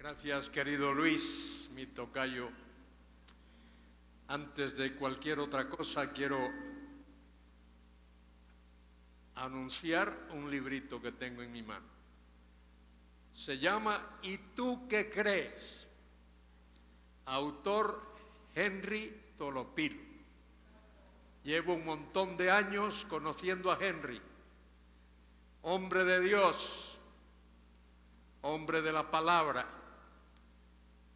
Gracias, querido Luis, mi tocayo. Antes de cualquier otra cosa, quiero anunciar un librito que tengo en mi mano. Se llama ¿Y tú qué crees? Autor Henry Tolopilo. Llevo un montón de años conociendo a Henry, hombre de Dios, hombre de la palabra,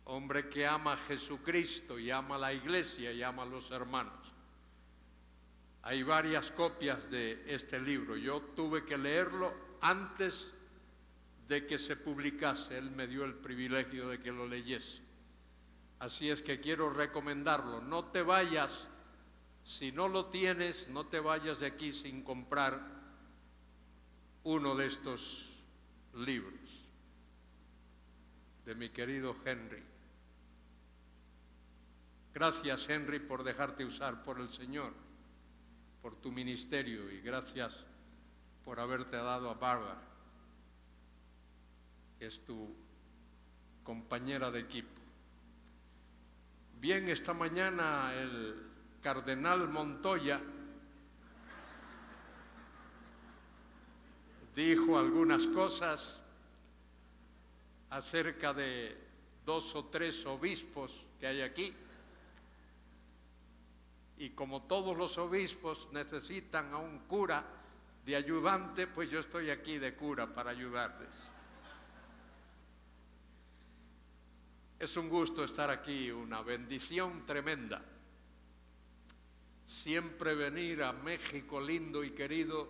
hombre que ama a Jesucristo y ama a la iglesia y ama a los hermanos. Hay varias copias de este libro. Yo tuve que leerlo antes de que se publicase. Él me dio el privilegio de que lo leyese. Así es que quiero recomendarlo. No te vayas, si no lo tienes, no te vayas de aquí sin comprar uno de estos libros de mi querido Henry. Gracias, Henry, por dejarte usar por el Señor, por tu ministerio, y gracias por haberte dado a Bárbara, que es tu compañera de equipo. Bien, esta mañana el cardenal Montoya dijo algunas cosas acerca de 2 o 3 obispos que hay aquí. Y como todos los obispos necesitan a un cura de ayudante, pues yo estoy aquí de cura para ayudarles. Es un gusto estar aquí, una bendición tremenda. Siempre venir a México lindo y querido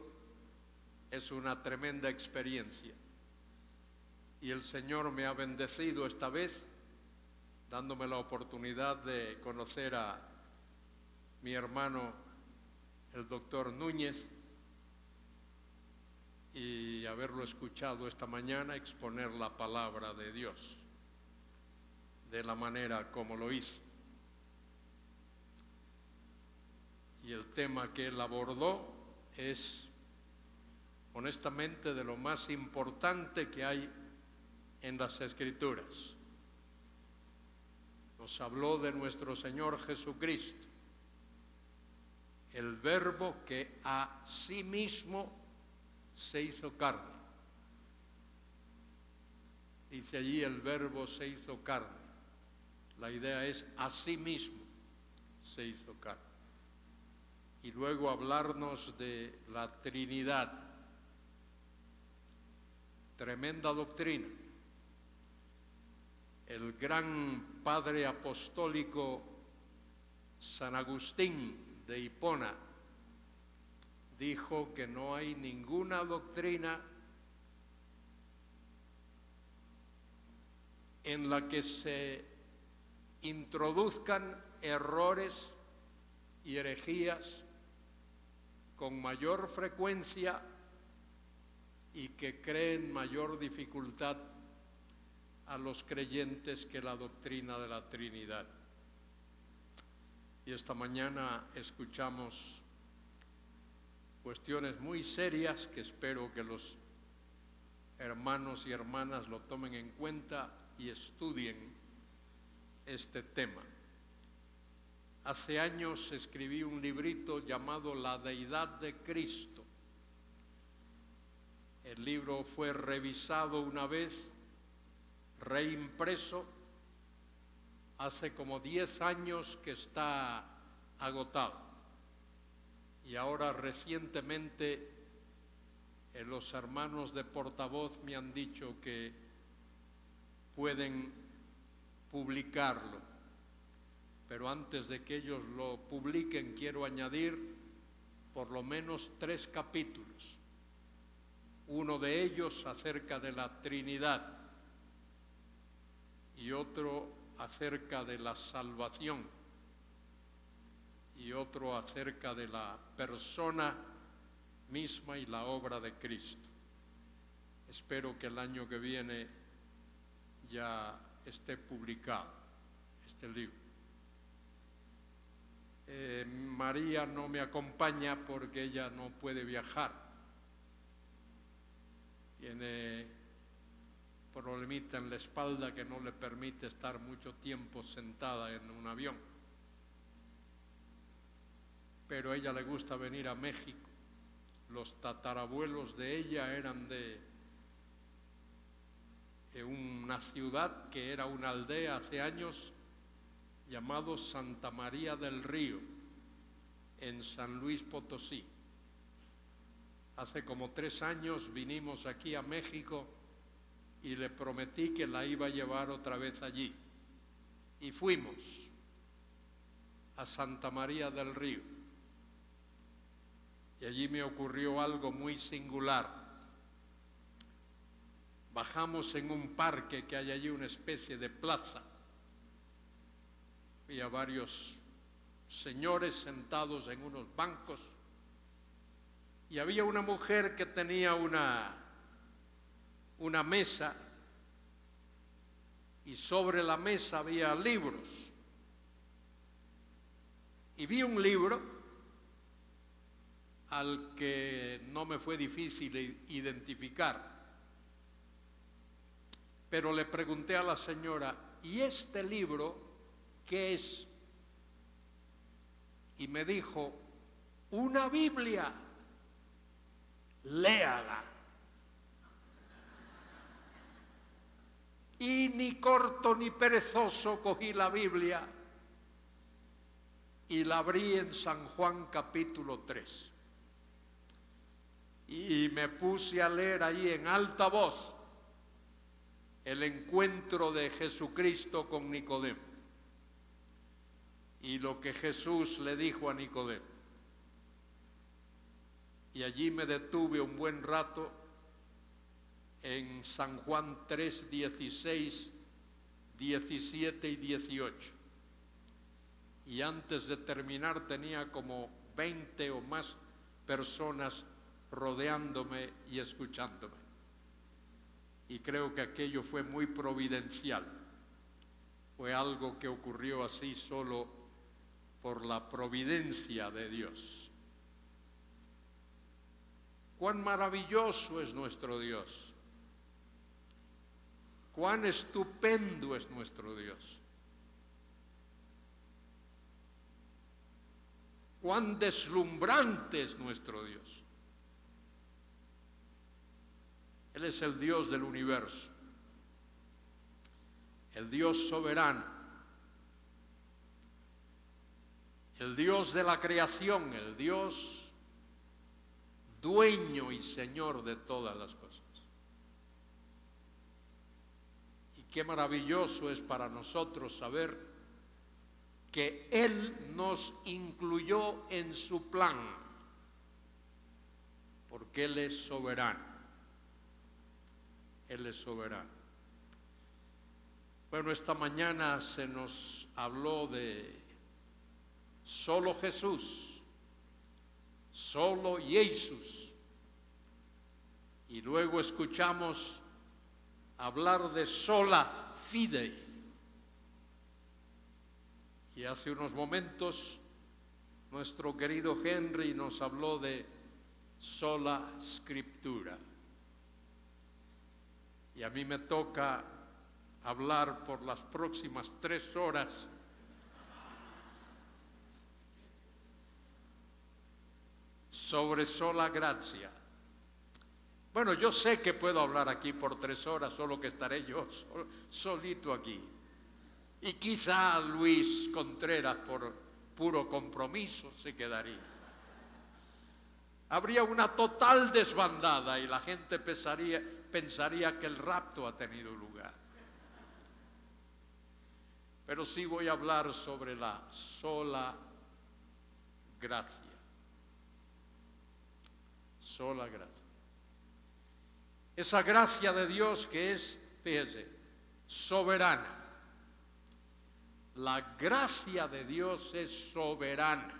es una tremenda experiencia. Y el Señor me ha bendecido esta vez, dándome la oportunidad de conocer a mi hermano, el doctor Núñez, y haberlo escuchado esta mañana exponer la palabra de Dios de la manera como lo hizo. Y el tema que él abordó es, honestamente, de lo más importante que hay en las Escrituras. Nos habló de nuestro Señor Jesucristo, el Verbo que a sí mismo se hizo carne. Dice allí, el Verbo se hizo carne. La idea es, a sí mismo se hizo carne. Y luego hablarnos de la Trinidad. Tremenda doctrina. El gran padre apostólico San Agustín de Hipona dijo que no hay ninguna doctrina en la que se introduzcan errores y herejías con mayor frecuencia y que creen mayor dificultad a los creyentes que la doctrina de la Trinidad. Y esta mañana escuchamos cuestiones muy serias que espero que los hermanos y hermanas lo tomen en cuenta y estudien este tema. Hace años escribí un librito llamado La Deidad de Cristo. El libro fue revisado una vez, reimpreso. Hace como 10 años que está agotado. Y ahora recientemente los hermanos de Portavoz me han dicho que pueden publicarlo. Pero antes de que ellos lo publiquen, quiero añadir por lo menos 3 capítulos. Uno de ellos acerca de la Trinidad y otro acerca de la salvación y otro acerca de la persona misma y la obra de Cristo. Espero que el año que viene ya esté publicado este libro. María no me acompaña porque ella no puede viajar. Tiene problemita en la espalda que no le permite estar mucho tiempo sentada en un avión. Pero a ella le gusta venir a México. Los tatarabuelos de ella eran de una ciudad que era una aldea hace años llamado Santa María del Río, en San Luis Potosí. Hace como 3 años vinimos aquí a México y le prometí que la iba a llevar otra vez allí. Y fuimos a Santa María del Río. Y allí me ocurrió algo muy singular. Bajamos en un parque que hay allí, una especie de plaza. Había varios señores sentados en unos bancos y había una mujer que tenía una mesa y sobre la mesa había libros. Y vi un libro al que no me fue difícil identificar. Pero le pregunté a la señora, ¿y este libro qué es? Y me dijo, una Biblia, léala. Y ni corto ni perezoso cogí la Biblia y la abrí en San Juan capítulo 3. Y me puse a leer ahí en alta voz el encuentro de Jesucristo con Nicodemo y lo que Jesús le dijo a Nicodemo. Y allí me detuve un buen rato en San Juan 3, 16, 17 y 18. Y antes de terminar tenía como 20 o más personas rodeándome y escuchándome. Y creo que aquello fue muy providencial. Fue algo que ocurrió así solo por la providencia de Dios. Cuán maravilloso es nuestro Dios. Cuán estupendo es nuestro Dios. Cuán deslumbrante es nuestro Dios. Él es el Dios del universo, el Dios soberano, el Dios de la creación, el Dios dueño y Señor de todas las cosas. Y qué maravilloso es para nosotros saber que Él nos incluyó en su plan, porque Él es soberano. Él es soberano. Bueno, esta mañana se nos habló de solo Jesús, solo Jesús. Y luego escuchamos hablar de sola fide. Y hace unos momentos nuestro querido Henry nos habló de sola scriptura. Y a mí me toca hablar por las próximas 3 horas sobre sola gracia. Bueno, yo sé que puedo hablar aquí por 3 horas, solo que estaré yo solito aquí. Y quizá Luis Contreras, por puro compromiso, se quedaría. Habría una total desbandada y la gente pensaría que el rapto ha tenido lugar. Pero sí voy a hablar sobre la sola gracia. Sola gracia. Esa gracia de Dios que es, fíjese, soberana. La gracia de Dios es soberana.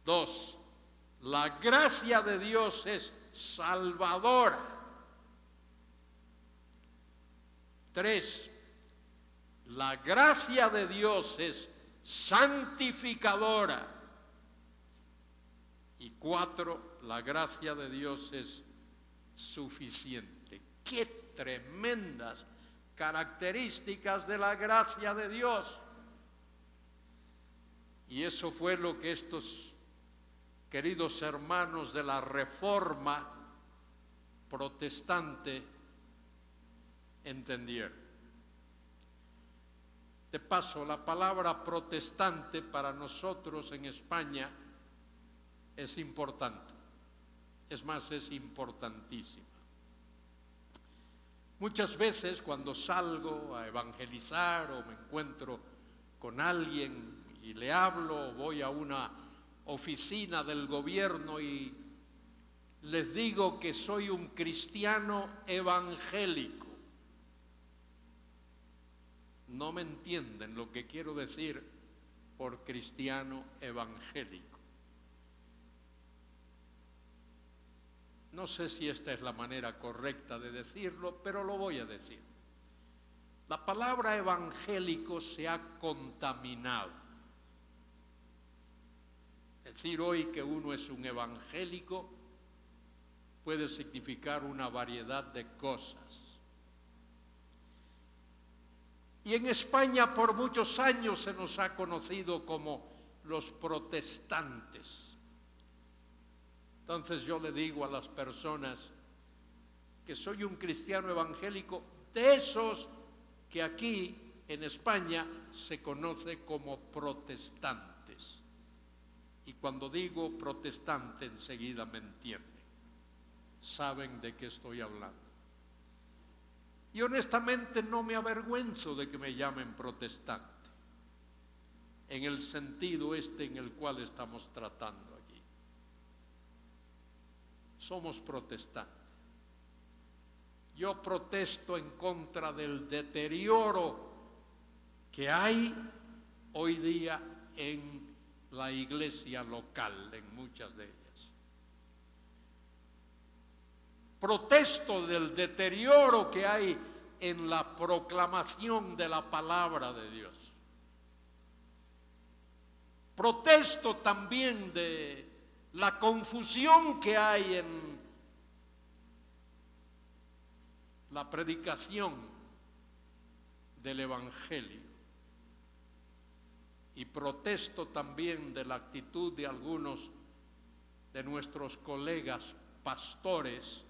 2, la gracia de Dios es salvadora. 3, la gracia de Dios es santificadora. Y 4, la gracia de Dios es suficiente. ¡Qué tremendas características de la gracia de Dios! Y eso fue lo que estos queridos hermanos de la Reforma protestante entendieron. De paso, la palabra protestante para nosotros en España es importante. Es más, es importantísima. Muchas veces cuando salgo a evangelizar o me encuentro con alguien y le hablo, o voy a una oficina del gobierno y les digo que soy un cristiano evangélico, no me entienden lo que quiero decir por cristiano evangélico. No sé si esta es la manera correcta de decirlo, pero lo voy a decir. La palabra evangélico se ha contaminado. Decir hoy que uno es un evangélico puede significar una variedad de cosas. Y en España por muchos años se nos ha conocido como los protestantes. Entonces yo le digo a las personas que soy un cristiano evangélico de esos que aquí en España se conoce como protestantes. Y cuando digo protestante enseguida me entienden. Saben de qué estoy hablando. Y honestamente no me avergüenzo de que me llamen protestante, en el sentido en el cual estamos tratando aquí. Somos protestantes. Yo protesto en contra del deterioro que hay hoy día en la iglesia local, en muchas de ellas. Protesto del deterioro que hay en la proclamación de la palabra de Dios. Protesto también de la confusión que hay en la predicación del Evangelio. Y protesto también de la actitud de algunos de nuestros colegas pastores,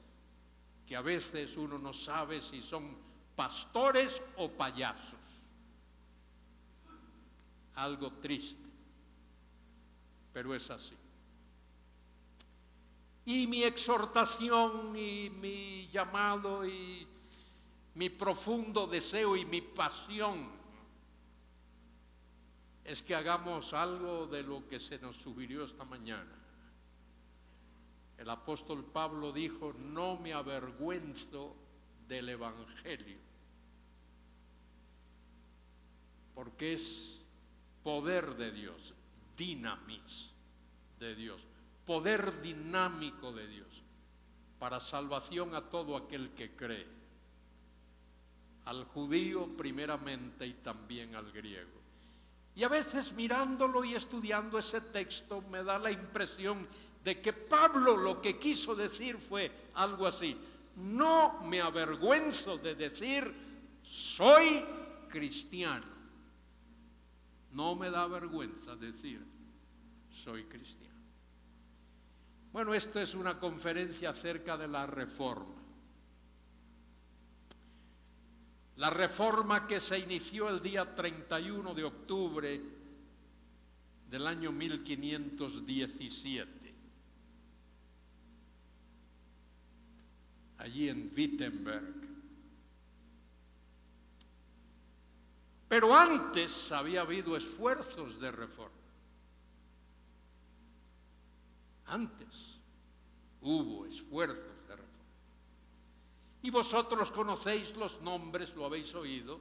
que a veces uno no sabe si son pastores o payasos. Algo triste, pero es así. Y mi exhortación y mi llamado y mi profundo deseo y mi pasión es que hagamos algo de lo que se nos sugirió esta mañana. El apóstol Pablo dijo: no me avergüenzo del Evangelio, porque es poder de Dios, dinamis de Dios, poder dinámico de Dios, para salvación a todo aquel que cree, al judío primeramente y también al griego. Y a veces mirándolo y estudiando ese texto me da la impresión de que Pablo lo que quiso decir fue algo así: no me avergüenzo de decir soy cristiano. No me da vergüenza decir soy cristiano. Bueno, esto es una conferencia acerca de la Reforma. La Reforma que se inició el día 31 de octubre del año 1517, allí en Wittenberg. Pero antes había habido esfuerzos de reforma. Antes hubo esfuerzos de reforma. Y vosotros conocéis los nombres, lo habéis oído,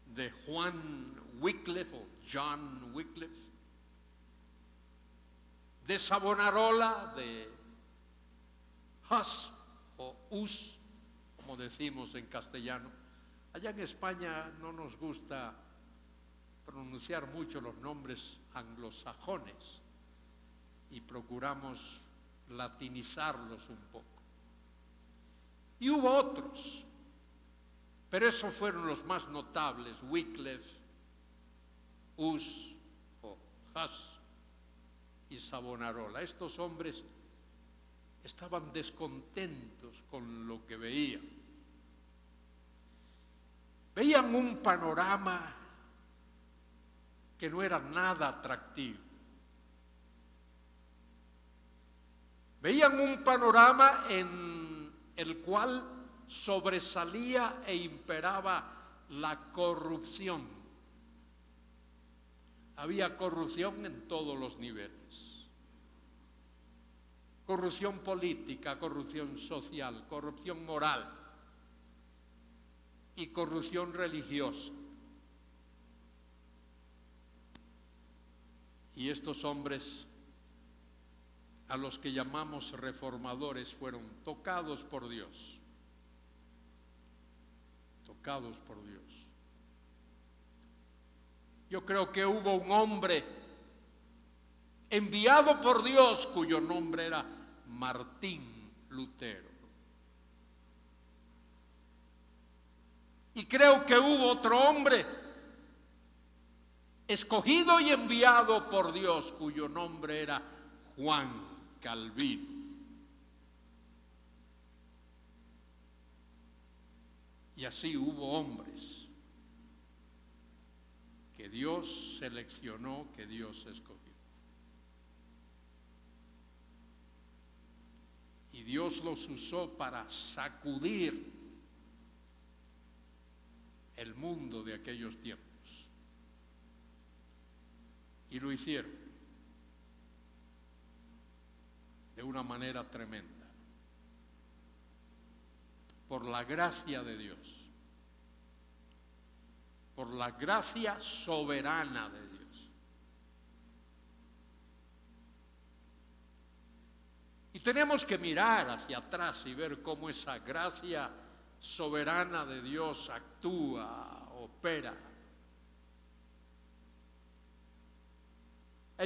de Juan Wycliffe o John Wycliffe, de Savonarola, de Hus o Hus, como decimos en castellano. Allá en España no nos gusta pronunciar mucho los nombres anglosajones y procuramos latinizarlos un poco. Y hubo otros, pero esos fueron los más notables: Wycliffe, Hus o Hus y Savonarola. Estos hombres estaban descontentos con lo que veían. Veían un panorama que no era nada atractivo. Veían un panorama en el cual sobresalía e imperaba la corrupción. Había corrupción en todos los niveles. Corrupción política, corrupción social, corrupción moral y corrupción religiosa. Y estos hombres, a los que llamamos reformadores, fueron tocados por Dios. Tocados por Dios. Yo creo que hubo un hombre enviado por Dios cuyo nombre era Martín Lutero. Y creo que hubo otro hombre escogido y enviado por Dios cuyo nombre era Juan Calvino. Y así hubo hombres que Dios seleccionó, que Dios escogió. Y Dios los usó para sacudir el mundo de aquellos tiempos. Y lo hicieron de una manera tremenda, por la gracia de Dios, por la gracia soberana de Dios. Y tenemos que mirar hacia atrás y ver cómo esa gracia soberana de Dios actúa, opera.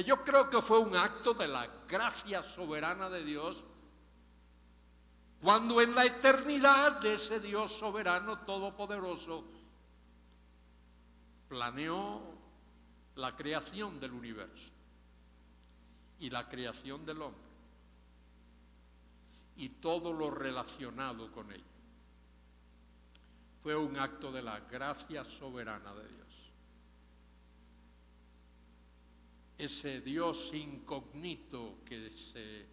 Yo creo que fue un acto de la gracia soberana de Dios cuando en la eternidad de ese Dios soberano todopoderoso planeó la creación del universo y la creación del hombre y todo lo relacionado con ello. Fue un acto de la gracia soberana de Dios. Ese Dios incógnito que se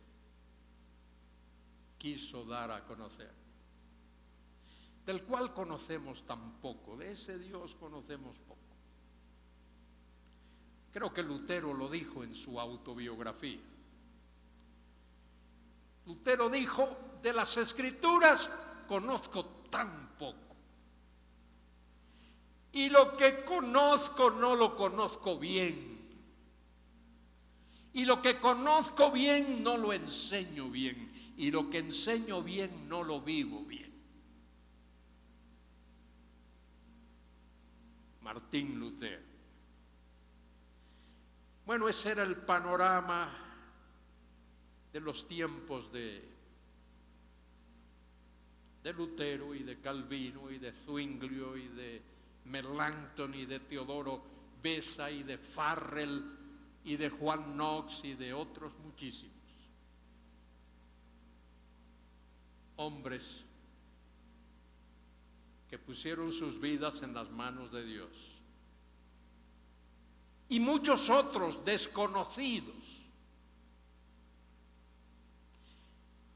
quiso dar a conocer, del cual conocemos tan poco, de ese Dios conocemos poco. Creo que Lutero lo dijo en su autobiografía. Lutero dijo: de las Escrituras conozco tan poco, y lo que conozco no lo conozco bien. Y lo que conozco bien no lo enseño bien. Y lo que enseño bien no lo vivo bien. Martín Lutero. Bueno, ese era el panorama de los tiempos de Lutero y de Calvino y de Zwinglio y de Melanchthon y de Teodoro Beza y de Farrell y de Juan Knox y de otros muchísimos hombres que pusieron sus vidas en las manos de Dios, y muchos otros desconocidos.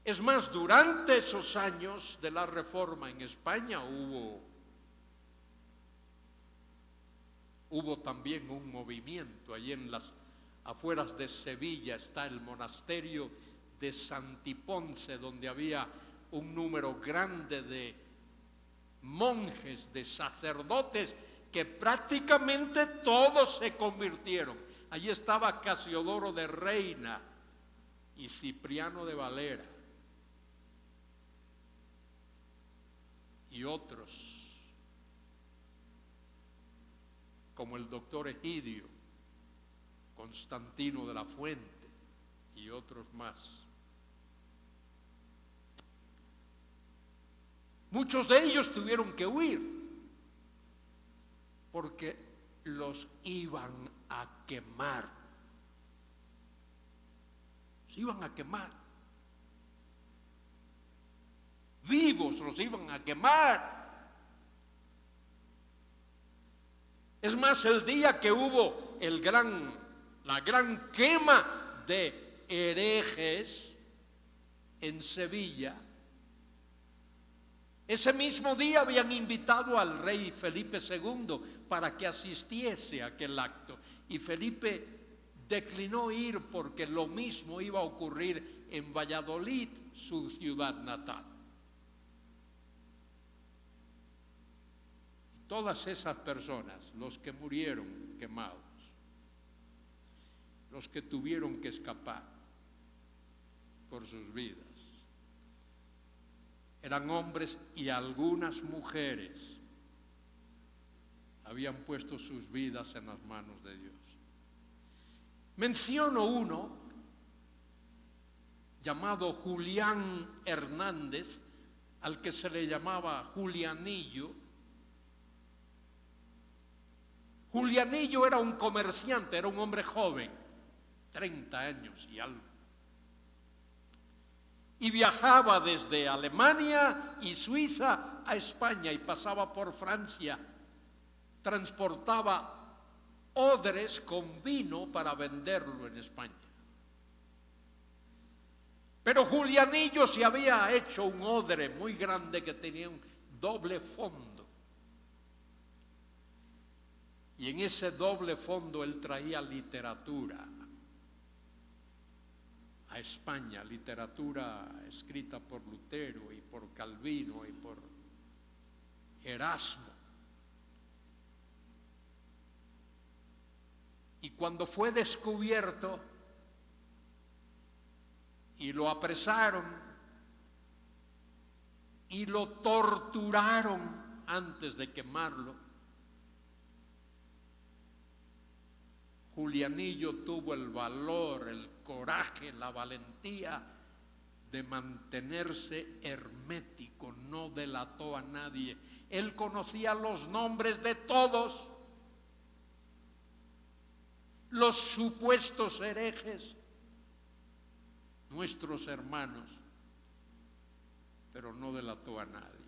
Es más, durante esos años de la Reforma en España hubo también un movimiento. Allí en las afueras de Sevilla está el monasterio de Santiponce, donde había un número grande de monjes, de sacerdotes, que prácticamente todos se convirtieron. Allí estaba Casiodoro de Reina y Cipriano de Valera y otros, como el doctor Egidio, Constantino de la Fuente y otros más. Muchos de ellos tuvieron que huir porque los iban a quemar. Se iban a quemar. Vivos los iban a quemar. Es más, el día que hubo la gran quema de herejes en Sevilla, ese mismo día habían invitado al rey Felipe II para que asistiese a aquel acto. Y Felipe declinó ir porque lo mismo iba a ocurrir en Valladolid, su ciudad natal. Todas esas personas, los que murieron quemados, los que tuvieron que escapar por sus vidas, eran hombres y algunas mujeres habían puesto sus vidas en las manos de Dios. Menciono uno llamado Julián Hernández, al que se le llamaba Julianillo. Julianillo era un comerciante, era un hombre joven, 30 años y algo. Y viajaba desde Alemania y Suiza a España y pasaba por Francia. Transportaba odres con vino para venderlo en España. Pero Julianillo se había hecho un odre muy grande que tenía un doble fondo. Y en ese doble fondo él traía literatura a España, literatura escrita por Lutero y por Calvino y por Erasmo. Y cuando fue descubierto y lo apresaron y lo torturaron antes de quemarlo, Julianillo tuvo el valor, el coraje, la valentía de mantenerse hermético, no delató a nadie. Él conocía los nombres de todos los supuestos herejes, nuestros hermanos, pero no delató a nadie.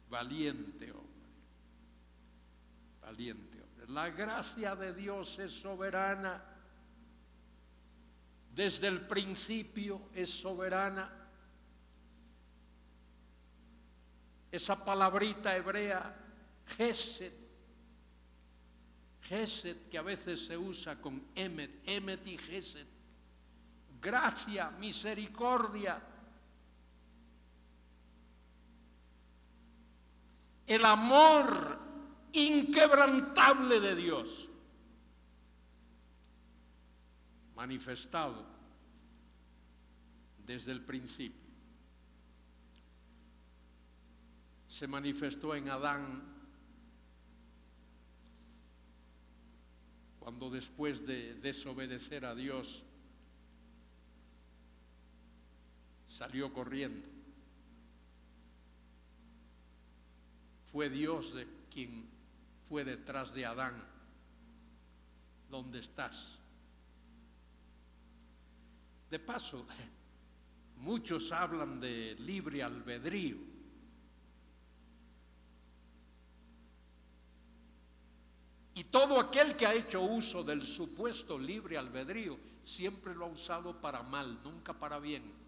Valiente hombre, valiente hombre. La gracia de Dios es soberana. Desde el principio es soberana. Esa palabrita hebrea, Gesed, que a veces se usa con Emet y Gesed, gracia, misericordia. El amor inquebrantable de Dios, manifestado desde el principio. Se manifestó en Adán, cuando después de desobedecer a Dios salió corriendo. Fue Dios quien fue detrás de Adán. ¿Dónde estás? De paso, muchos hablan de libre albedrío. Y todo aquel que ha hecho uso del supuesto libre albedrío siempre lo ha usado para mal, nunca para bien.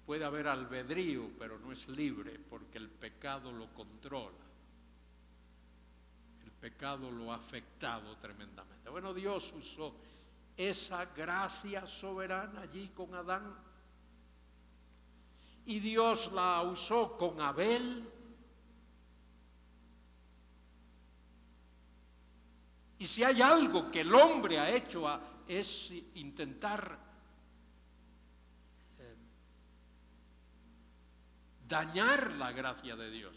Puede haber albedrío, pero no es libre, porque el pecado lo controla. El pecado lo ha afectado tremendamente. Bueno, Dios usó esa gracia soberana allí con Adán. Y Dios la usó con Abel. Y si hay algo que el hombre ha hecho es intentar dañar la gracia de Dios.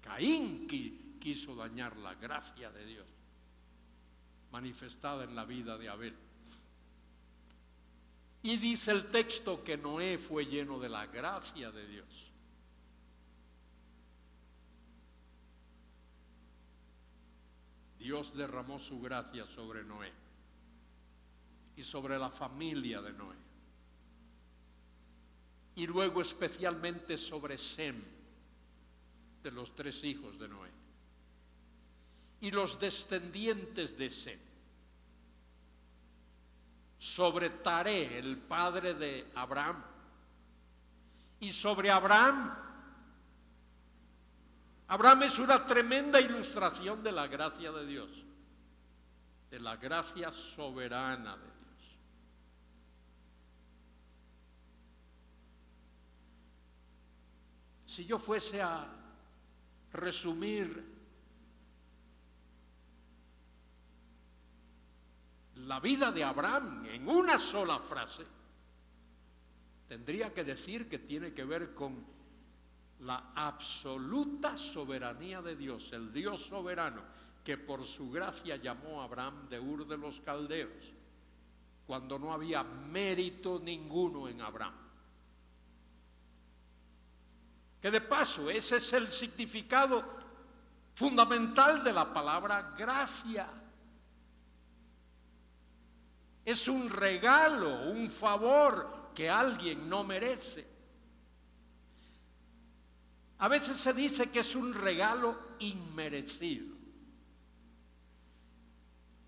Caín quiso dañar la gracia de Dios manifestada en la vida de Abel. Y dice el texto que Noé fue lleno de la gracia de Dios. Dios derramó su gracia sobre Noé y sobre la familia de Noé. Y luego especialmente sobre Sem, de los 3 hijos de Noé. Y los descendientes de Sem. Sobre Taré, el padre de Abraham. Y sobre Abraham. Abraham es una tremenda ilustración de la gracia de Dios, de la gracia soberana de Dios. Si yo fuese a resumir la vida de Abraham en una sola frase, tendría que decir que tiene que ver con la absoluta soberanía de Dios, el Dios soberano, que por su gracia llamó a Abraham de Ur de los Caldeos, cuando no había mérito ninguno en Abraham. Que de paso, ese es el significado fundamental de la palabra gracia. Es un regalo, un favor que alguien no merece. A veces se dice que es un regalo inmerecido.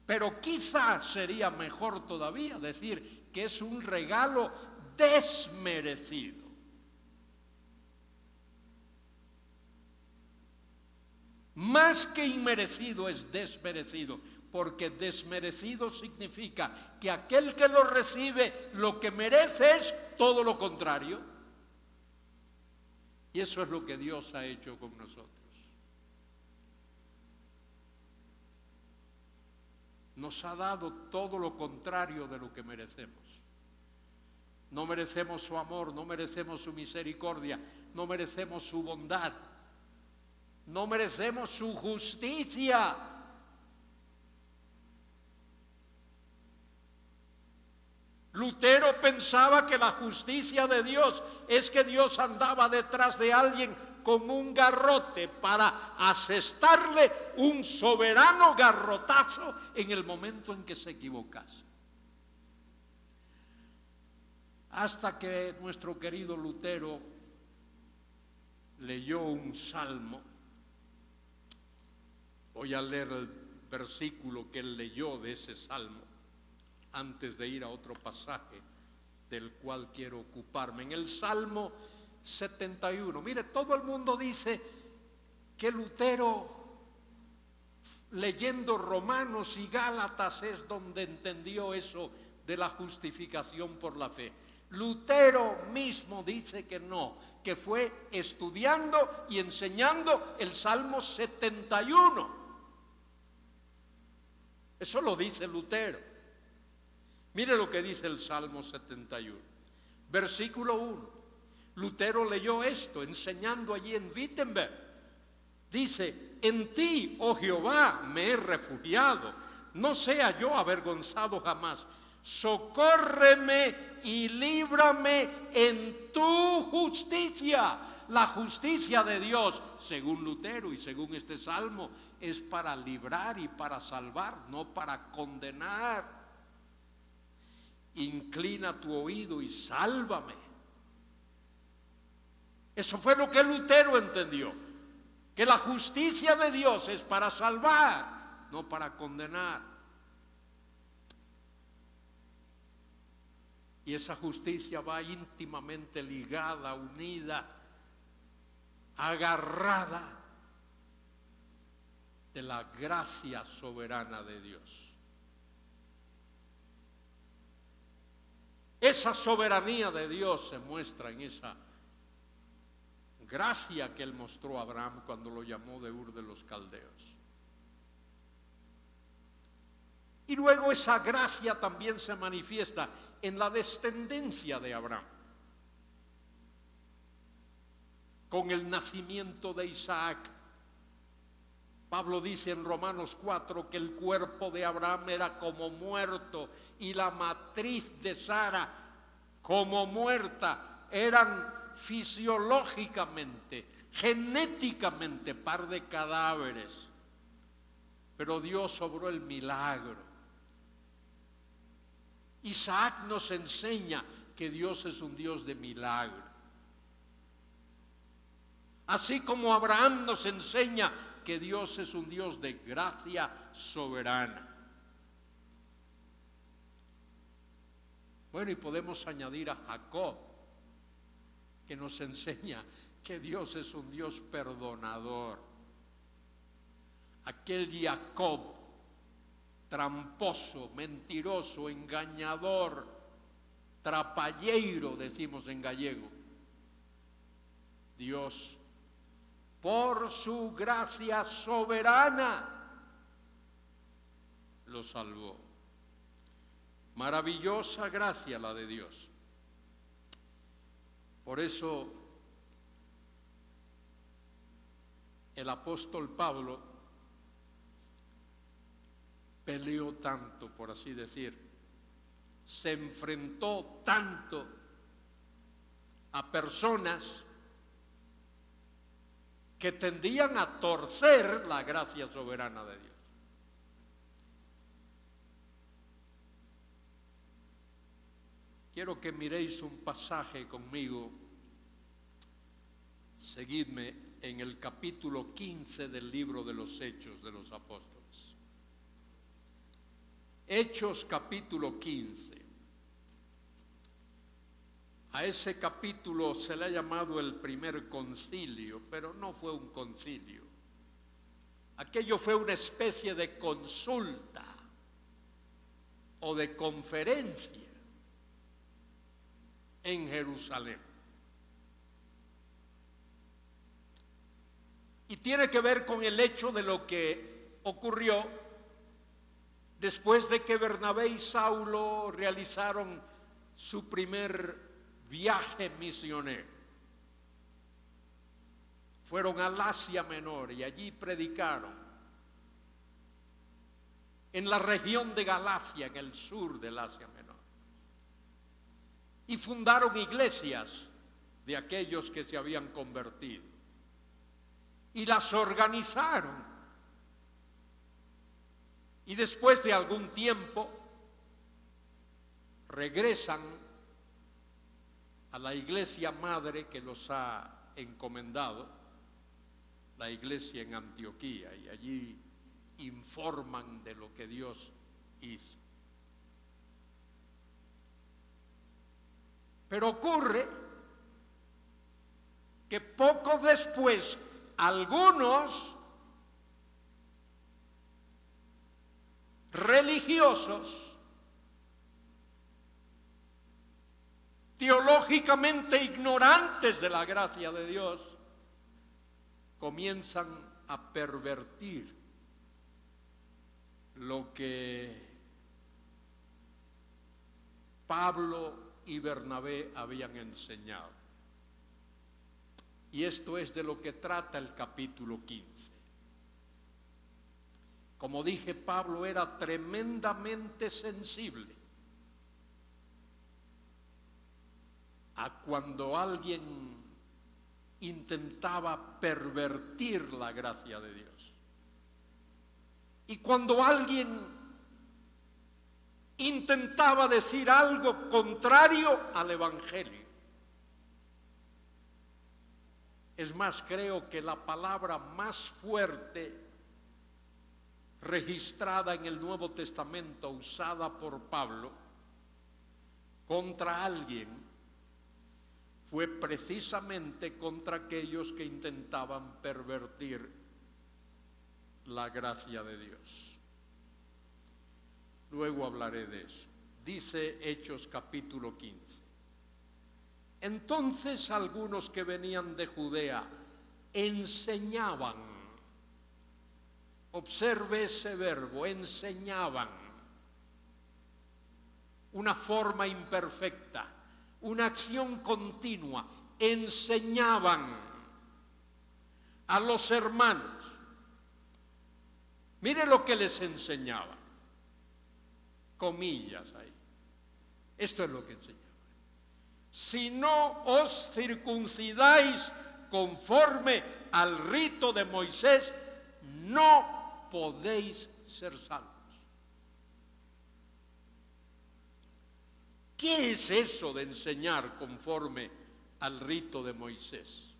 Pero quizás sería mejor todavía decir que es un regalo desmerecido. Más que inmerecido es desmerecido, porque desmerecido significa que aquel que lo recibe lo que merece es todo lo contrario. Y eso es lo que Dios ha hecho con nosotros. Nos ha dado todo lo contrario de lo que merecemos. No merecemos su amor, no merecemos su misericordia, no merecemos su bondad, no merecemos su justicia. Lutero pensaba que la justicia de Dios es que Dios andaba detrás de alguien con un garrote para asestarle un soberano garrotazo en el momento en que se equivocase. Hasta que nuestro querido Lutero leyó un salmo. Voy a leer el versículo que él leyó de ese salmo antes de ir a otro pasaje del cual quiero ocuparme. En el Salmo 71, mire, todo el mundo dice que Lutero, leyendo Romanos y Gálatas, es donde entendió eso de la justificación por la fe. Lutero mismo dice que no, que fue estudiando y enseñando el Salmo 71. Eso lo dice Lutero. Mire lo que dice el Salmo 71, versículo 1. Lutero leyó esto enseñando allí en Wittenberg. Dice: en ti, oh Jehová, me he refugiado, no sea yo avergonzado jamás. Socórreme y líbrame en tu justicia. La justicia de Dios, según Lutero y según este salmo, es para librar y para salvar, no para condenar. Inclina tu oído y sálvame. Eso fue lo que Lutero entendió, que la justicia de Dios es para salvar, no para condenar. Y esa justicia va íntimamente ligada, unida, agarrada de la gracia soberana de Dios. Esa soberanía de Dios se muestra en esa gracia que Él mostró a Abraham cuando lo llamó de Ur de los Caldeos. Y luego esa gracia también se manifiesta en la descendencia de Abraham, con el nacimiento de Isaac. Pablo dice en Romanos 4 que el cuerpo de Abraham era como muerto y la matriz de Sara como muerta, eran fisiológicamente, genéticamente par de cadáveres. Pero Dios obró el milagro. Isaac nos enseña que Dios es un Dios de milagro. Así como Abraham nos enseña que Dios es un Dios de gracia soberana. Bueno, y podemos añadir a Jacob, que nos enseña que Dios es un Dios perdonador. Aquel Jacob, tramposo, mentiroso, engañador, trapalleiro, decimos en gallego. Dios, por su gracia soberana, lo salvó. Maravillosa gracia la de Dios. Por eso el apóstol Pablo peleó tanto, por así decir, se enfrentó tanto a personas que tendían a torcer la gracia soberana de Dios. Quiero que miréis un pasaje conmigo. Seguidme en el capítulo 15 del libro de los Hechos de los Apóstoles. Hechos capítulo 15. A ese capítulo se le ha llamado el primer concilio, pero no fue un concilio. Aquello fue una especie de consulta o de conferencia en Jerusalén. Y tiene que ver con el hecho de lo que ocurrió después de que Bernabé y Saulo realizaron su primer viaje misionero. Fueron al Asia Menor y allí predicaron. En la región de Galacia, en el sur del Asia Menor. Y fundaron iglesias de aquellos que se habían convertido. Y las organizaron. Y después de algún tiempo regresan a la iglesia madre que los ha encomendado, la iglesia en Antioquía, y allí informan de lo que Dios hizo. Pero ocurre que poco después algunos religiosos teológicamente ignorantes de la gracia de Dios comienzan a pervertir lo que Pablo y Bernabé habían enseñado. Y esto es de lo que trata el capítulo 15. Como dije, Pablo era tremendamente sensible a cuando alguien intentaba pervertir la gracia de Dios. Y cuando alguien intentaba decir algo contrario al Evangelio. Es más, creo que la palabra más fuerte registrada en el Nuevo Testamento usada por Pablo contra alguien fue precisamente contra aquellos que intentaban pervertir la gracia de Dios. Luego hablaré de eso. Dice Hechos capítulo 15. Entonces algunos que venían de Judea enseñaban, observe ese verbo, enseñaban, una forma imperfecta, una acción continua, enseñaban a los hermanos. Mire lo que les enseñaban, comillas ahí. Esto es lo que enseñaban. si no os circuncidáis conforme al rito de Moisés, no podéis ser salvos. ¿Qué es eso de enseñar conforme al rito de Moisés?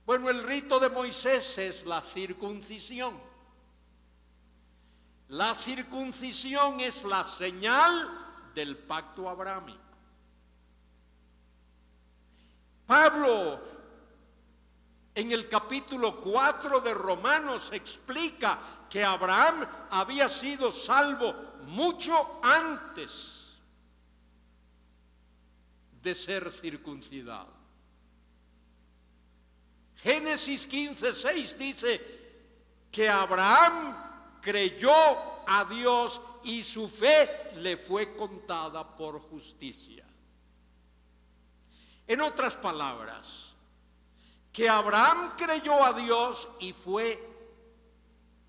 Bueno, el rito de Moisés es la circuncisión. La circuncisión es la señal del pacto abrahámico. Pablo, en el capítulo 4 de Romanos, explica que Abraham había sido salvo mucho antes de ser circuncidado. Génesis 15:6 dice que Abraham creyó a Dios y su fe le fue contada por justicia. En otras palabras, que Abraham creyó a Dios y fue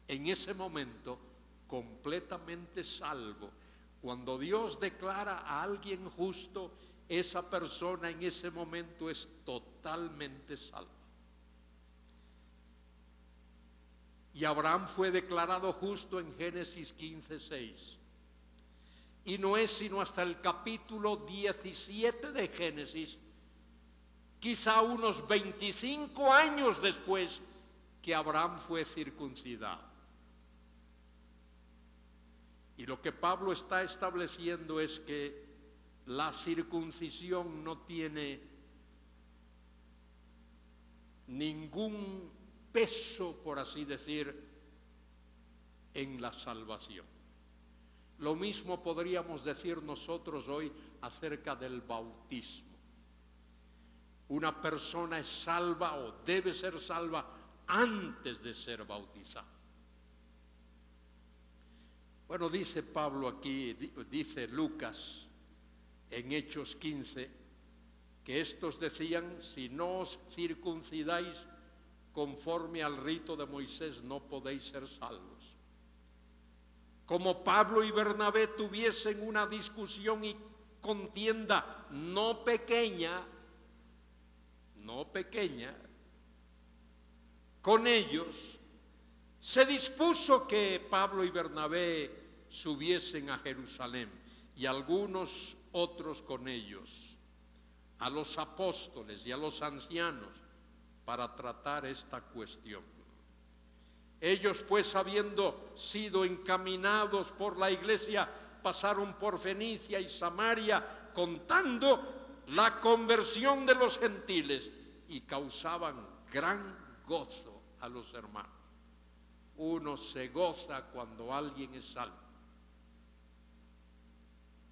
en ese momento completamente salvo. Cuando Dios declara a alguien justo, esa persona en ese momento es totalmente salva. Y Abraham fue declarado justo en Génesis 15:6. Y no es sino hasta el capítulo 17 de Génesis, quizá unos 25 años después, que Abraham fue circuncidado. Y lo que Pablo está estableciendo es que la circuncisión no tiene ningún peso, por así decir, en la salvación. Lo mismo podríamos decir nosotros hoy acerca del bautismo. Una persona es salva o debe ser salva antes de ser bautizada. Bueno, dice Pablo aquí, dice Lucas en Hechos 15, que estos decían: si no os circuncidáis conforme al rito de Moisés, no podéis ser salvos. Como Pablo y Bernabé tuviesen una discusión y contienda no pequeña, con ellos, se dispuso que Pablo y Bernabé subiesen a Jerusalén, y algunos otros con ellos, a los apóstoles y a los ancianos, para tratar esta cuestión. Ellos, pues, habiendo sido encaminados por la iglesia, pasaron por Fenicia y Samaria, contando la conversión de los gentiles, y causaban gran gozo a los hermanos. Uno se goza cuando alguien es salvo.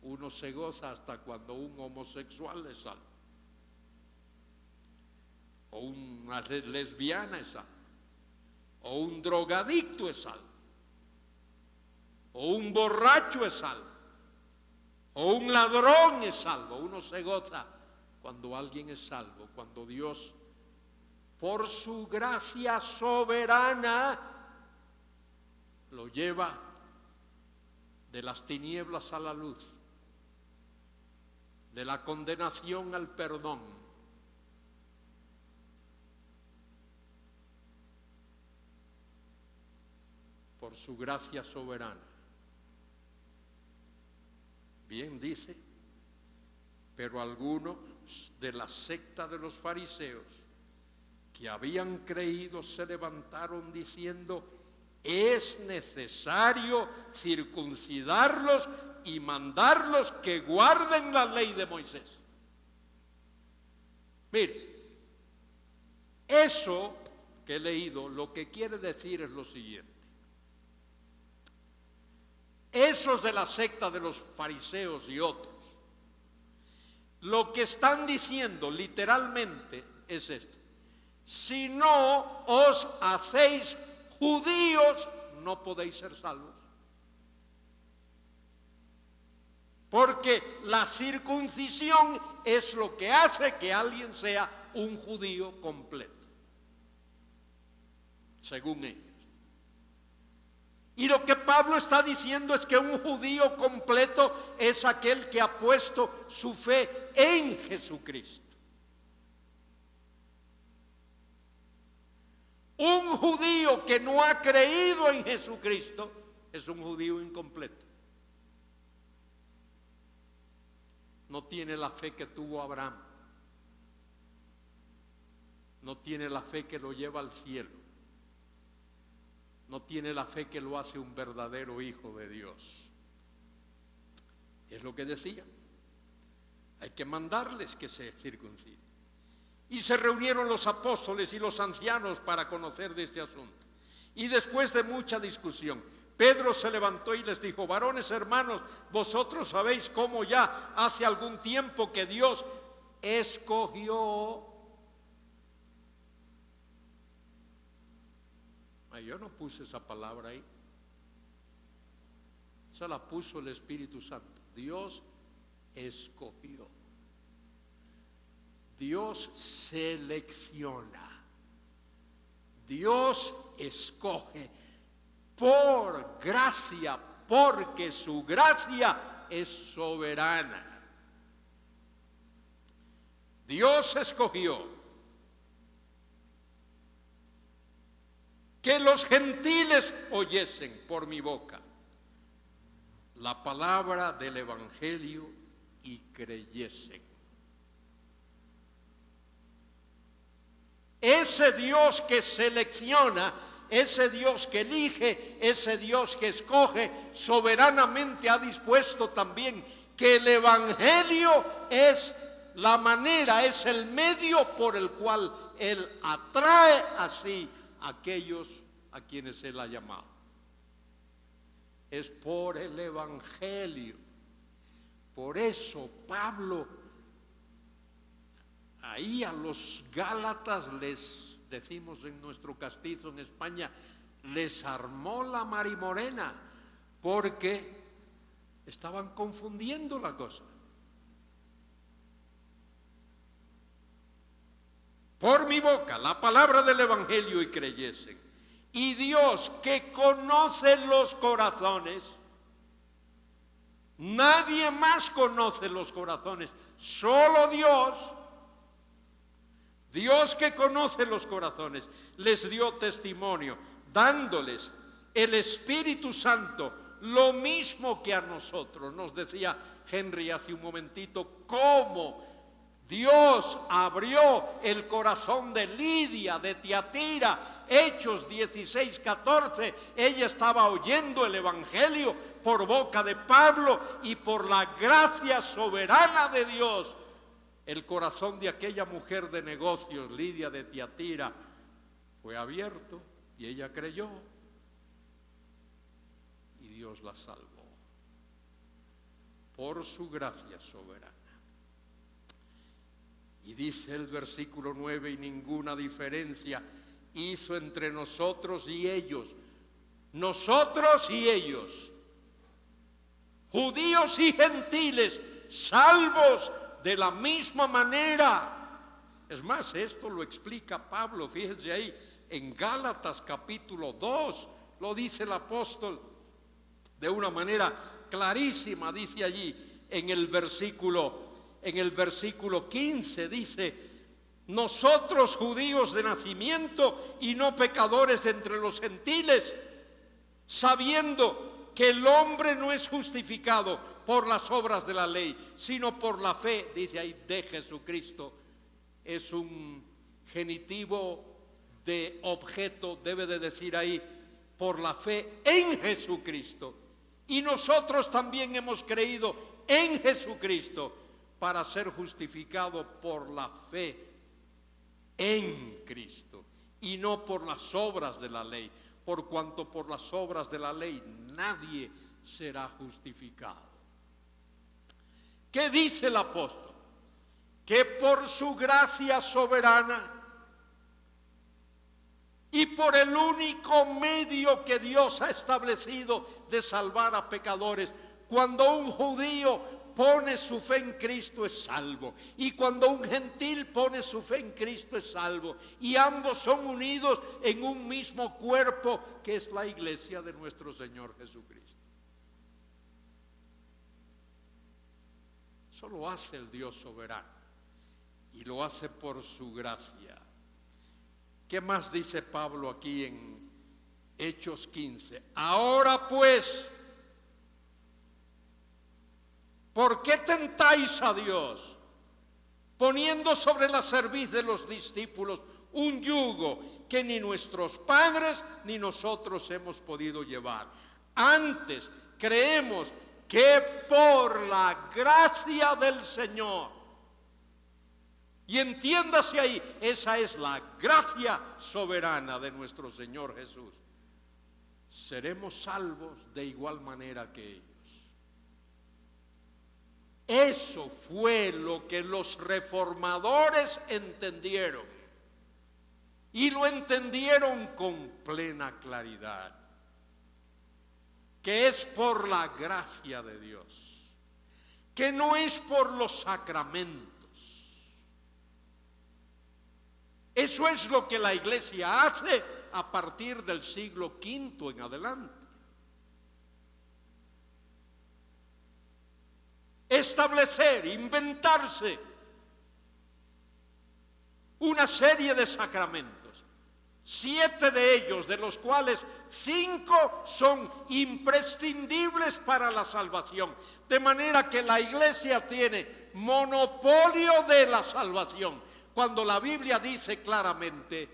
Uno se goza hasta cuando un homosexual es salvo, o una lesbiana es salva, o un drogadicto es salvo, o un borracho es salvo, o un ladrón es salvo. Uno se goza cuando alguien es salvo, cuando Dios, por su gracia soberana, lo lleva de las tinieblas a la luz, de la condenación al perdón. Por su gracia soberana. Bien dice, pero algunos de la secta de los fariseos que habían creído se levantaron diciendo: es necesario circuncidarlos y mandarlos que guarden la ley de Moisés. Mire, eso que he leído lo que quiere decir es lo siguiente: esos de la secta de los fariseos y otros, lo que están diciendo literalmente es esto: si no os hacéis judíos, no podéis ser salvos. Porque la circuncisión es lo que hace que alguien sea un judío completo, según ellos. Y lo que Pablo está diciendo es que un judío completo es aquel que ha puesto su fe en Jesucristo. Un judío que no ha creído en Jesucristo es un judío incompleto. No tiene la fe que tuvo Abraham. No tiene la fe que lo lleva al cielo. No tiene la fe que lo hace un verdadero hijo de Dios. Es lo que decía. Hay que mandarles que se circunciden. Y se reunieron los apóstoles y los ancianos para conocer de este asunto. Y después de mucha discusión, Pedro se levantó y les dijo: varones hermanos, vosotros sabéis cómo ya hace algún tiempo que Dios escogió. Yo no puse esa palabra ahí. Esa la puso el Espíritu Santo. Dios escogió. Dios selecciona. Dios escoge por gracia, porque su gracia es soberana. Dios escogió que los gentiles oyesen por mi boca la palabra del Evangelio y creyesen. Ese Dios que selecciona, ese Dios que elige, ese Dios que escoge, soberanamente ha dispuesto también que el Evangelio es la manera, es el medio por el cual Él atrae así a aquellos a quienes Él ha llamado. Es por el Evangelio. Por eso Pablo ahí a los Gálatas les decimos en nuestro castizo en España, les armó la marimorena, porque estaban confundiendo la cosa. Por mi boca la palabra del Evangelio y creyesen. Y Dios, que conoce los corazones, nadie más conoce los corazones, solo Dios. Dios que conoce los corazones, les dio testimonio, dándoles el Espíritu Santo, lo mismo que a nosotros. Nos decía Henry hace un momentito, cómo Dios abrió el corazón de Lidia, de Tiatira. Hechos 16:14, ella estaba oyendo el Evangelio por boca de Pablo, y por la gracia soberana de Dios, el corazón de aquella mujer de negocios, Lidia de Tiatira, fue abierto y ella creyó y Dios la salvó por su gracia soberana. Y dice el versículo 9, y ninguna diferencia hizo entre nosotros y ellos, nosotros y ellos, judíos y gentiles, salvos de la misma manera. Es más, esto lo explica Pablo, fíjense ahí, en Gálatas capítulo 2, lo dice el apóstol de una manera clarísima, dice allí en el versículo 15, dice: nosotros judíos de nacimiento y no pecadores entre los gentiles, sabiendo que el hombre no es justificado por las obras de la ley, sino por la fe, dice ahí, de Jesucristo. Es un genitivo de objeto, debe de decir ahí, por la fe en Jesucristo. Y nosotros también hemos creído en Jesucristo para ser justificado por la fe en Cristo, y no por las obras de la ley, por cuanto por las obras de la ley nadie será justificado. ¿Qué dice el apóstol? Que por su gracia soberana y por el único medio que Dios ha establecido de salvar a pecadores, cuando un judío pone su fe en Cristo es salvo. Y cuando un gentil pone su fe en Cristo es salvo. Y ambos son unidos en un mismo cuerpo que es la iglesia de nuestro Señor Jesucristo. Eso lo hace el Dios soberano. Y lo hace por su gracia. ¿Qué más dice Pablo aquí en Hechos 15? Ahora pues, ¿por qué tentáis a Dios, poniendo sobre la cerviz de los discípulos un yugo que ni nuestros padres ni nosotros hemos podido llevar? Antes creemos que por la gracia del Señor, y entiéndase ahí, esa es la gracia soberana de nuestro Señor Jesús, seremos salvos de igual manera que ellos. Eso fue lo que los reformadores entendieron, y lo entendieron con plena claridad, que es por la gracia de Dios, que no es por los sacramentos. Eso es lo que la iglesia hace a partir del siglo V en adelante. Establecer, inventarse una serie de sacramentos, 7 de ellos, de los cuales 5 son imprescindibles para la salvación, de manera que la iglesia tiene monopolio de la salvación, cuando la Biblia dice claramente,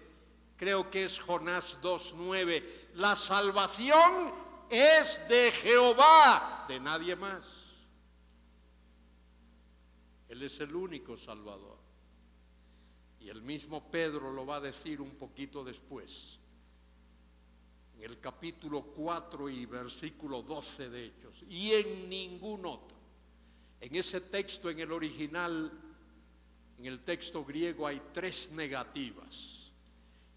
creo que es Jonás 2:9, la salvación es de Jehová, de nadie más. Él es el único Salvador. Y el mismo Pedro lo va a decir un poquito después, en el capítulo 4 y versículo 12 de Hechos. Y en ningún otro. En ese texto, en el original, en el texto griego hay 3 negativas.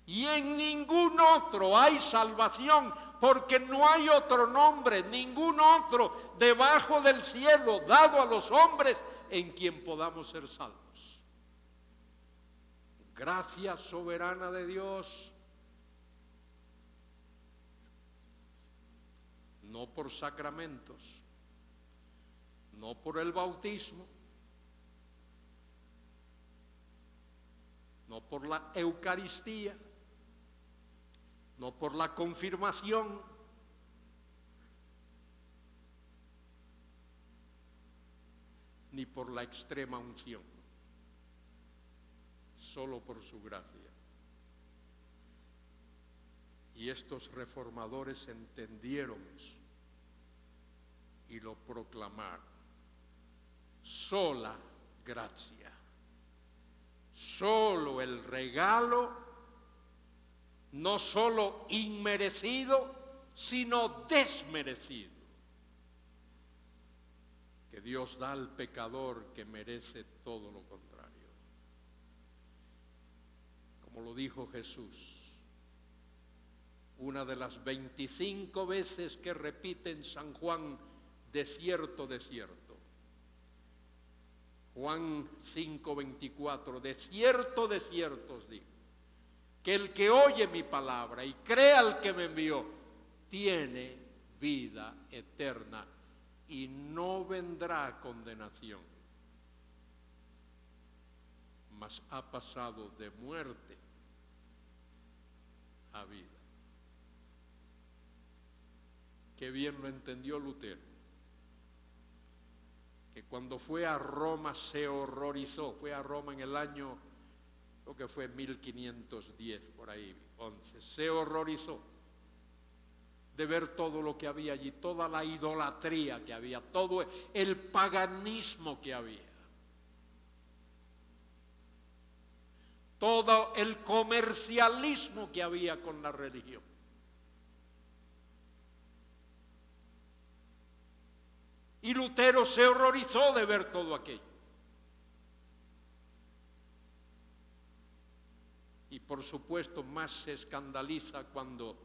Y en ningún otro hay salvación, porque no hay otro nombre, ningún otro debajo del cielo dado a los hombres en quien podamos ser salvos. Gracia soberana de Dios, no por sacramentos, no por el bautismo, no por la Eucaristía, no por la confirmación, ni por la extrema unción, solo por su gracia. Y estos reformadores entendieron eso y lo proclamaron. Sola gracia, solo el regalo, no solo inmerecido, sino desmerecido, que Dios da al pecador que merece todo lo contrario. Como lo dijo Jesús, una de las 25 veces que repite en San Juan, de cierto, de cierto. Juan 5:24, de cierto os digo, que el que oye mi palabra y cree al que me envió, tiene vida eterna y no vendrá a condenación, mas ha pasado de muerte a vida. Qué bien lo entendió Lutero, que cuando fue a Roma se horrorizó. Fue a Roma en el año, creo que fue 1510, por ahí, 11. Se horrorizó de ver todo lo que había allí, toda la idolatría que había, todo el paganismo que había, todo el comercialismo que había con la religión. Y Lutero se horrorizó de ver todo aquello. Y por supuesto más se escandaliza cuando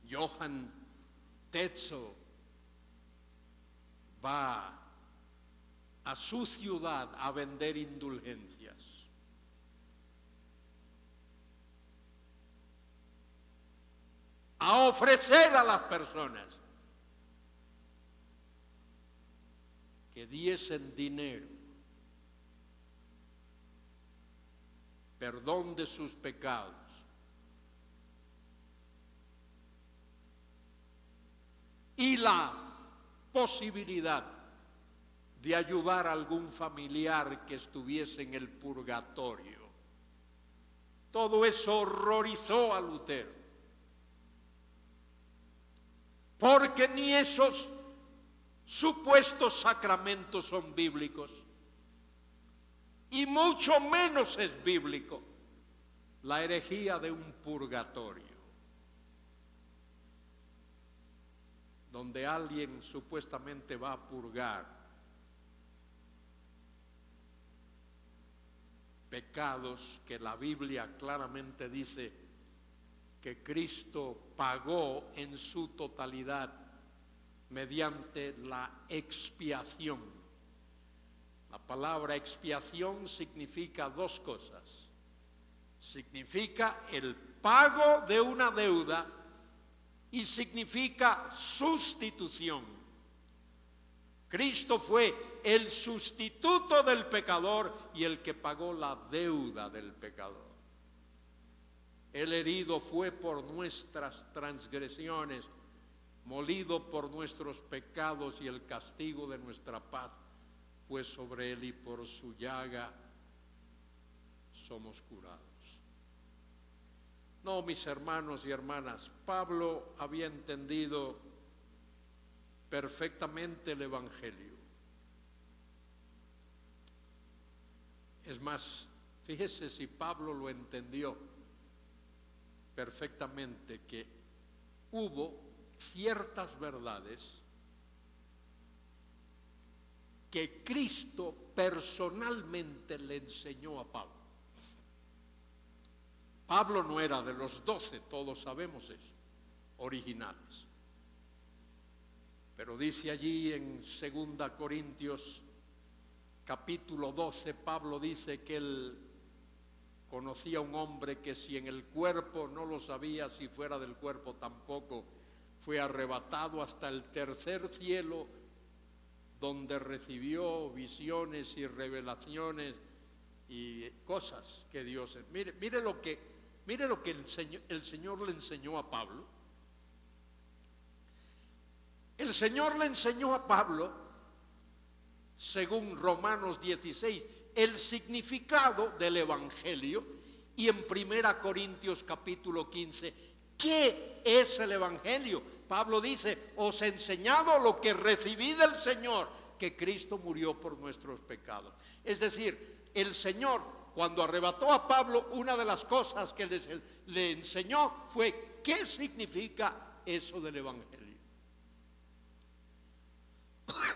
Johann Tetzel va a su ciudad a vender indulgencias. A ofrecer a las personas que diesen dinero, perdón de sus pecados, y la posibilidad de ayudar a algún familiar que estuviese en el purgatorio. Todo eso horrorizó a Lutero, porque ni esos supuestos sacramentos son bíblicos, y mucho menos es bíblico la herejía de un purgatorio, donde alguien supuestamente va a purgar pecados que la Biblia claramente dice que Cristo pagó en su totalidad mediante la expiación. La palabra expiación significa dos cosas. Significa el pago de una deuda y significa sustitución. Cristo fue el sustituto del pecador y el que pagó la deuda del pecador. El herido fue por nuestras transgresiones, molido por nuestros pecados, y el castigo de nuestra paz fue sobre él, y por su llaga somos curados. No, mis hermanos y hermanas, Pablo había entendido perfectamente el Evangelio. Es más, fíjese si Pablo lo entendió perfectamente, que hubo ciertas verdades que Cristo personalmente le enseñó a Pablo. Pablo no era de los 12, todos sabemos eso, originales. Pero dice allí en 2 Corintios capítulo 12, Pablo dice que él conocía a un hombre que si en el cuerpo no lo sabía, si fuera del cuerpo tampoco, fue arrebatado hasta el tercer cielo, donde recibió visiones y revelaciones y cosas que Dios... Mire lo que el Señor le enseñó a Pablo. El Señor le enseñó a Pablo, según Romanos 16, el significado del Evangelio, y en 1 Corintios capítulo 15, ¿qué es el Evangelio? Pablo dice, os he enseñado lo que recibí del Señor, que Cristo murió por nuestros pecados. Es decir, el Señor, cuando arrebató a Pablo, una de las cosas que le enseñó fue, ¿qué significa eso del Evangelio?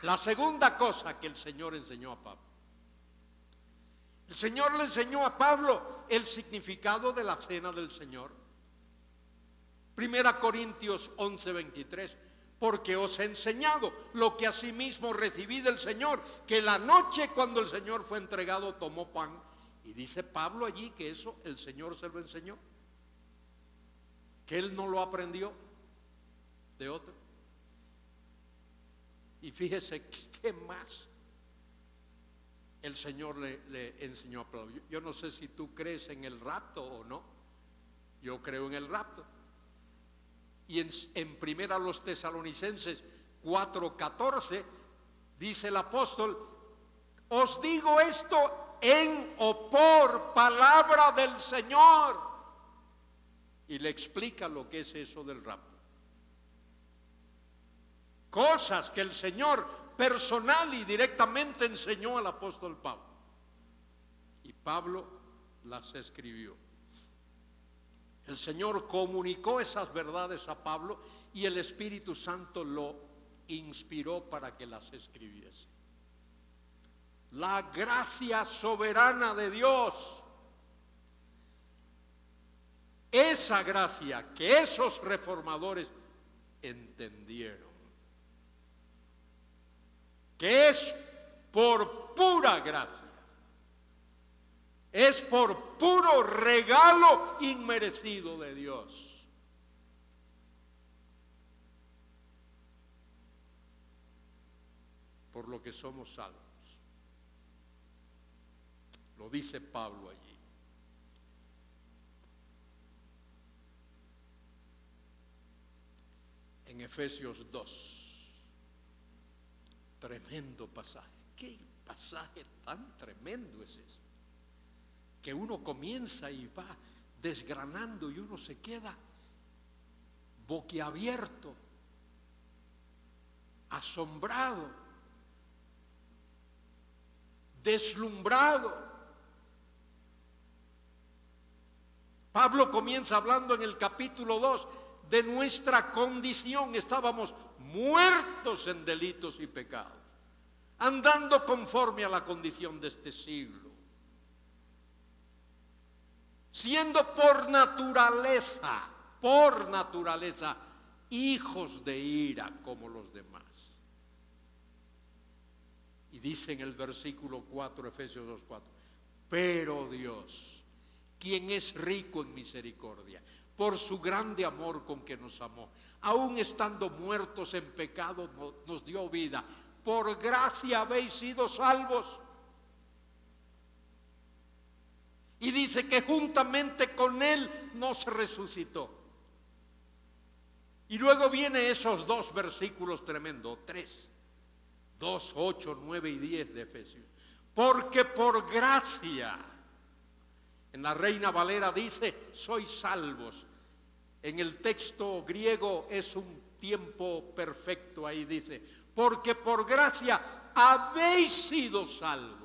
La segunda cosa que el Señor enseñó a Pablo. El Señor le enseñó a Pablo el significado de la cena del Señor. 1 Corintios 11:23, porque os he enseñado lo que asimismo recibí del Señor, que la noche cuando el Señor fue entregado tomó pan. Y dice Pablo allí que eso el Señor se lo enseñó, que él no lo aprendió de otro. Y fíjese qué más el Señor le enseñó a Pablo. Yo no sé si tú crees en el rapto o no. Yo creo en el rapto. Y en primera los Tesalonicenses 4:14 dice el apóstol, os digo esto en o por palabra del Señor. Y le explica lo que es eso del rapto. Cosas que el Señor personal y directamente enseñó al apóstol Pablo. Y Pablo las escribió. El Señor comunicó esas verdades a Pablo y el Espíritu Santo lo inspiró para que las escribiese. La gracia soberana de Dios, esa gracia que esos reformadores entendieron, que es por pura gracia. Es por puro regalo inmerecido de Dios. Por lo que somos salvos. Lo dice Pablo allí. En Efesios 2. Tremendo pasaje. ¿Qué pasaje tan tremendo es ese? Que uno comienza y va desgranando y uno se queda boquiabierto, asombrado, deslumbrado. Pablo comienza hablando en el capítulo 2 de nuestra condición. Estábamos muertos en delitos y pecados, andando conforme a la condición de este siglo, siendo por naturaleza, hijos de ira como los demás. Y dice en el versículo 4, Efesios 2:4, pero Dios, quien es rico en misericordia, por su grande amor con que nos amó, aun estando muertos en pecado, nos dio vida. Por gracia habéis sido salvos. Y dice que juntamente con Él nos resucitó. Y luego vienen esos dos versículos tremendos, 3, 2, 8, 9 y 10 de Efesios. Porque por gracia, en la Reina Valera dice, sois salvos. En el texto griego es un tiempo perfecto, ahí dice, porque por gracia habéis sido salvos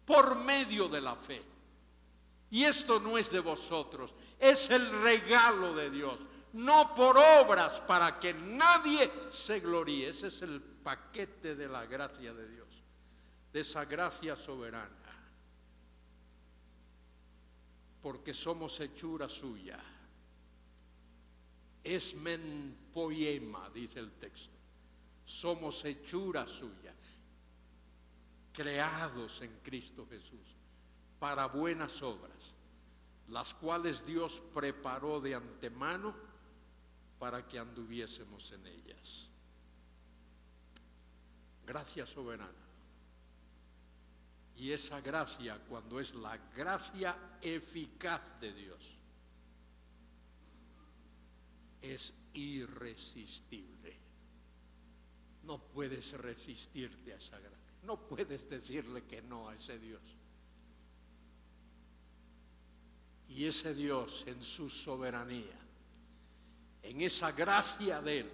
por medio de la fe. Y esto no es de vosotros, es el regalo de Dios, no por obras para que nadie se gloríe. Ese es el paquete de la gracia de Dios, de esa gracia soberana. Porque somos hechura suya. Esmen poema, dice el texto. Somos hechura suya, creados en Cristo Jesús para buenas obras, las cuales Dios preparó de antemano para que anduviésemos en ellas. Gracia soberana. Y esa gracia, cuando es la gracia eficaz de Dios, es irresistible. No puedes resistirte a esa gracia. No puedes decirle que no a ese Dios. Y ese Dios, en su soberanía, en esa gracia de Él,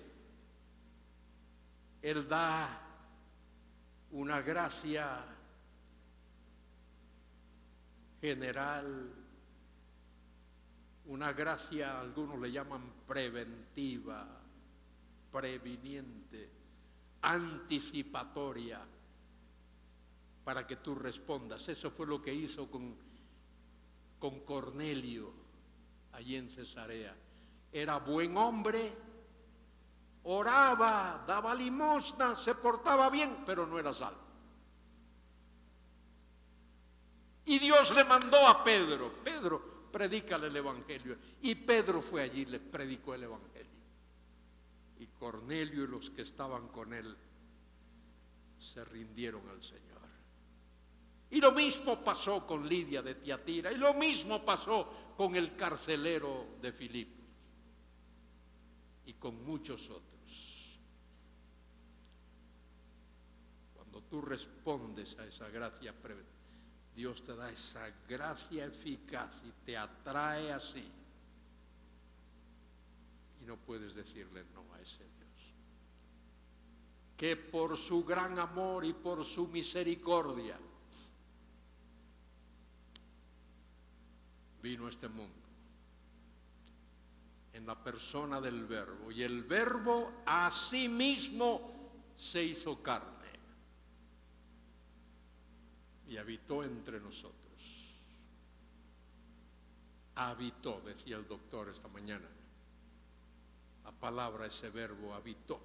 Él da una gracia general, una gracia, algunos le llaman preventiva, previniente, anticipatoria, para que tú respondas. Eso fue lo que hizo con Cornelio allí en Cesarea. Era buen hombre, oraba, daba limosna, se portaba bien, pero no era salvo. Y Dios le mandó a Pedro: Pedro, predícale el evangelio. Y Pedro fue allí y le predicó el evangelio. Y Cornelio y los que estaban con él se rindieron al Señor. Y lo mismo pasó con Lidia de Tiatira, y lo mismo pasó con el carcelero de Filipos y con muchos otros. Cuando tú respondes a esa gracia, Dios te da esa gracia eficaz y te atrae así, y no puedes decirle no a ese Dios, que por su gran amor y por su misericordia vino a este mundo en la persona del Verbo, y el Verbo a sí mismo se hizo carne y habitó entre nosotros. Habitó, decía el doctor esta mañana. La palabra, ese verbo, habitó.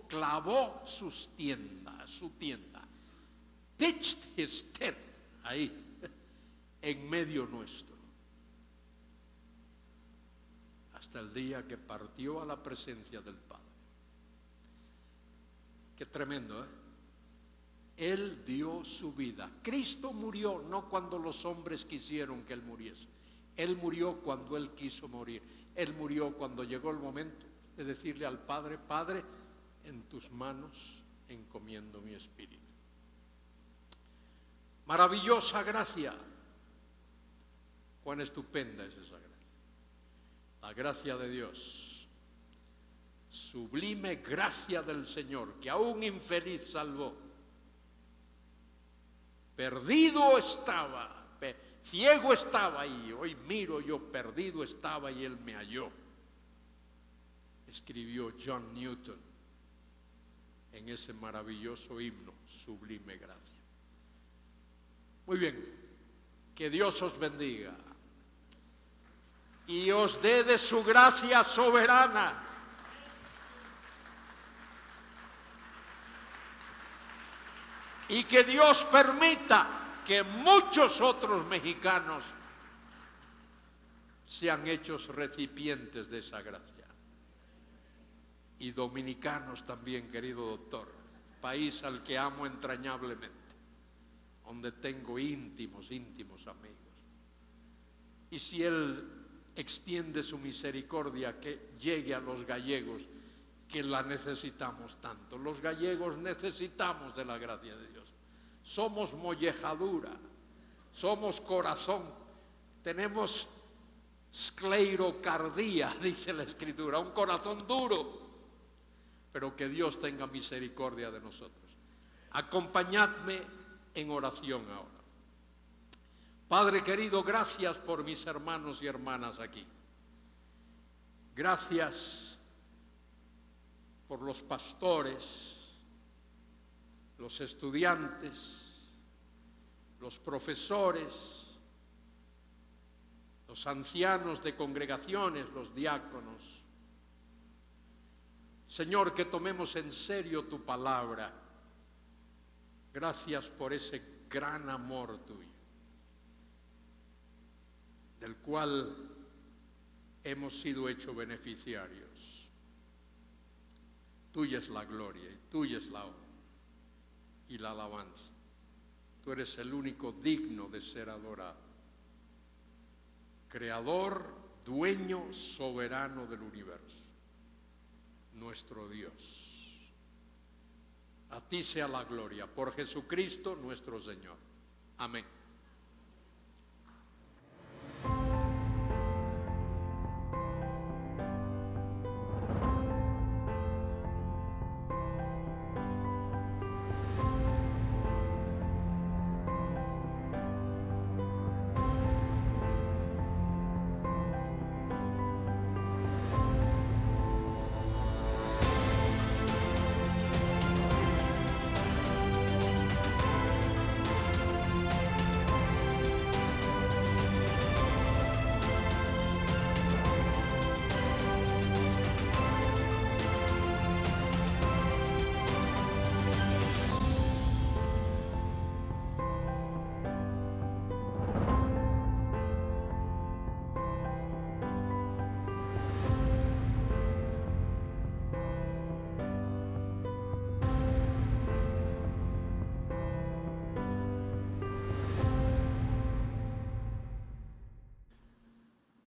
clavó su tienda, pitched his tent ahí, en medio nuestro, hasta el día que partió a la presencia del Padre. Qué tremendo, ¿eh? Él dio su vida. Cristo murió no cuando los hombres quisieron que Él muriese. Él murió cuando Él quiso morir. Él murió cuando llegó el momento de decirle al Padre: Padre, en tus manos encomiendo mi espíritu. Maravillosa gracia. Cuán estupenda es esa gracia. La gracia de Dios. Sublime gracia del Señor, que a un infeliz salvó. Perdido estaba, ciego estaba, y hoy miro yo, perdido estaba y Él me halló. Escribió John Newton en ese maravilloso himno, Sublime Gracia. Muy bien, que Dios os bendiga y os dé de su gracia soberana. Y que Dios permita que muchos otros mexicanos sean hechos recipientes de esa gracia. Y dominicanos también, querido doctor, país al que amo entrañablemente, donde tengo íntimos amigos. Y si Él extiende su misericordia, que llegue a los gallegos, que la necesitamos tanto. Los gallegos necesitamos de la gracia de Dios. Somos mollejadura, somos corazón, tenemos esclerocardía, dice la Escritura, un corazón duro, pero que Dios tenga misericordia de nosotros. Acompañadme en oración ahora. Padre querido, gracias por mis hermanos y hermanas aquí. Gracias por los pastores, los estudiantes, los profesores, los ancianos de congregaciones, los diáconos. Señor, que tomemos en serio tu palabra. Gracias por ese gran amor tuyo, del cual hemos sido hechos beneficiarios. Tuya es la gloria y tuya es la honra y la alabanza. Tú eres el único digno de ser adorado. Creador, dueño, soberano del universo. Nuestro Dios. A ti sea la gloria por Jesucristo nuestro Señor. Amén.